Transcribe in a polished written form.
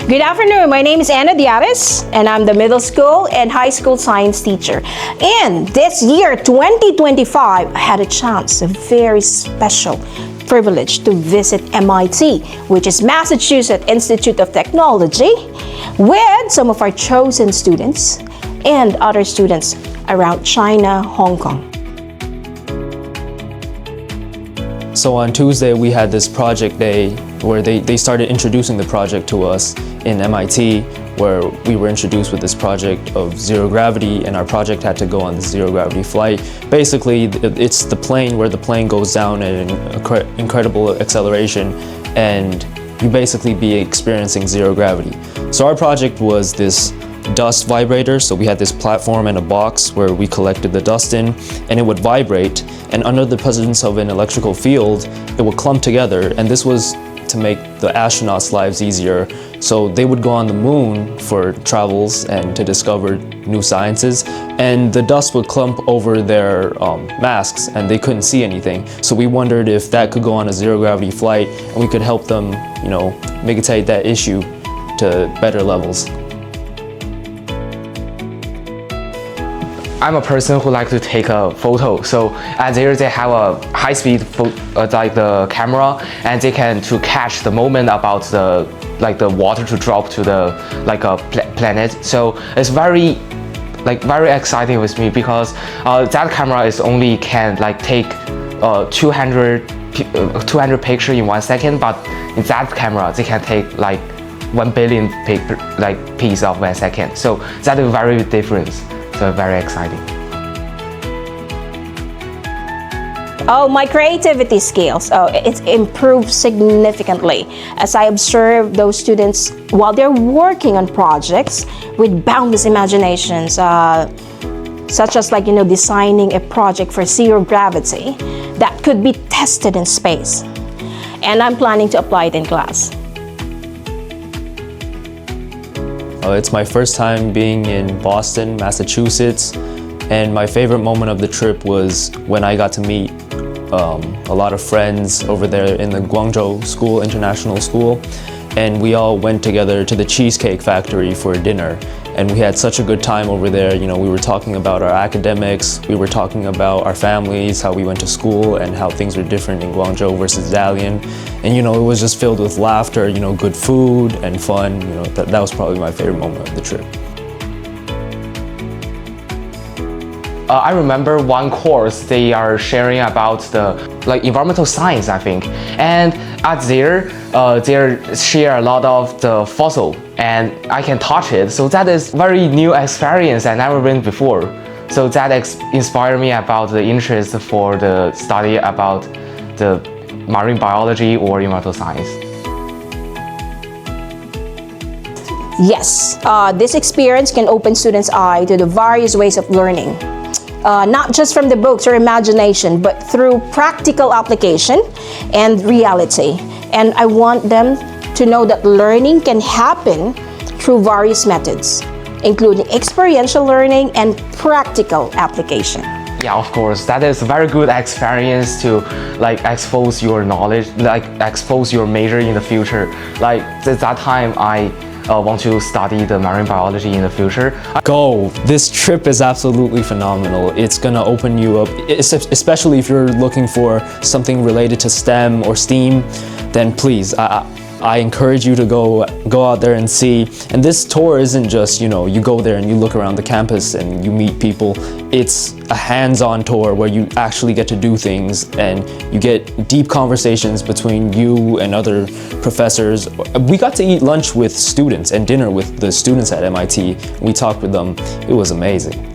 Good afternoon, my name is Diarez and I'm the middle school and high school science teacher. And this year, 2025, I had a chance, a very special privilege to visit MIT, which is Massachusetts Institute of Technology, with some of our chosen students and other students around China, Hong Kong. So on Tuesday, we had this project day where they started introducing the project to us in MIT, where we were introduced with this project of zero gravity, and our project had to go on the zero gravity flight. Basically, it's the plane where the plane goes down at an incredible acceleration, and you basically be experiencing zero gravity. So our project was this dust vibrator. So we had this platform and a box where we collected the dust in, and it would vibrate, and under the presence of an electrical field, it would clump together, and this was to make the astronauts' lives easier. So they would go on the moon for travels and to discover new sciences, and the dust would clump over their masks and they couldn't see anything. So we wondered if that could go on a zero gravity flight and we could help them, mitigate that issue to better levels. I'm a person who likes to take a photo. So there they have a high-speed like the camera, and they can to catch the moment about the water to drop to the planet. So it's very exciting with me because that camera is only can take 200 pictures in 1 second, but in that camera they can take 1 billion piece of 1 second. So that is very different. So very exciting. Oh, my creativity skills, it's improved significantly as I observe those students while they're working on projects with boundless imaginations, such as designing a project for zero gravity that could be tested in space. And I'm planning to apply it in class. It's my first time being in Boston, Massachusetts, and my favorite moment of the trip was when I got to meet a lot of friends over there in the Guangzhou International School, and we all went together to the Cheesecake Factory for dinner. And we had such a good time over there. We were talking about our academics, we were talking about our families, how we went to school, and how things were different in Guangzhou versus Dalian. And it was just filled with laughter, good food and fun. That was probably my favorite moment of the trip. I remember one course they are sharing about the environmental science, I think, and at there they share a lot of the fossil, and I can touch it. So that is very new experience I never been before. So that inspired me about the interest for the study about the marine biology or environmental science. Yes, this experience can open students' eyes to the various ways of learning. Not just from the books or imagination, but through practical application and reality. And I want them to know that learning can happen through various methods, including experiential learning and practical application. Yeah, of course, that is a very good experience to expose your knowledge, expose your major in the future. At that time, I want to study the marine biology in the future. Go! This trip is absolutely phenomenal. It's gonna open you up, especially if you're looking for something related to STEM or STEAM, then please, I encourage you to go out there and see. And this tour isn't just, you go there and you look around the campus and you meet people. It's a hands-on tour where you actually get to do things and you get deep conversations between you and other professors. We got to eat lunch with students and dinner with the students at MIT. We talked with them. It was amazing.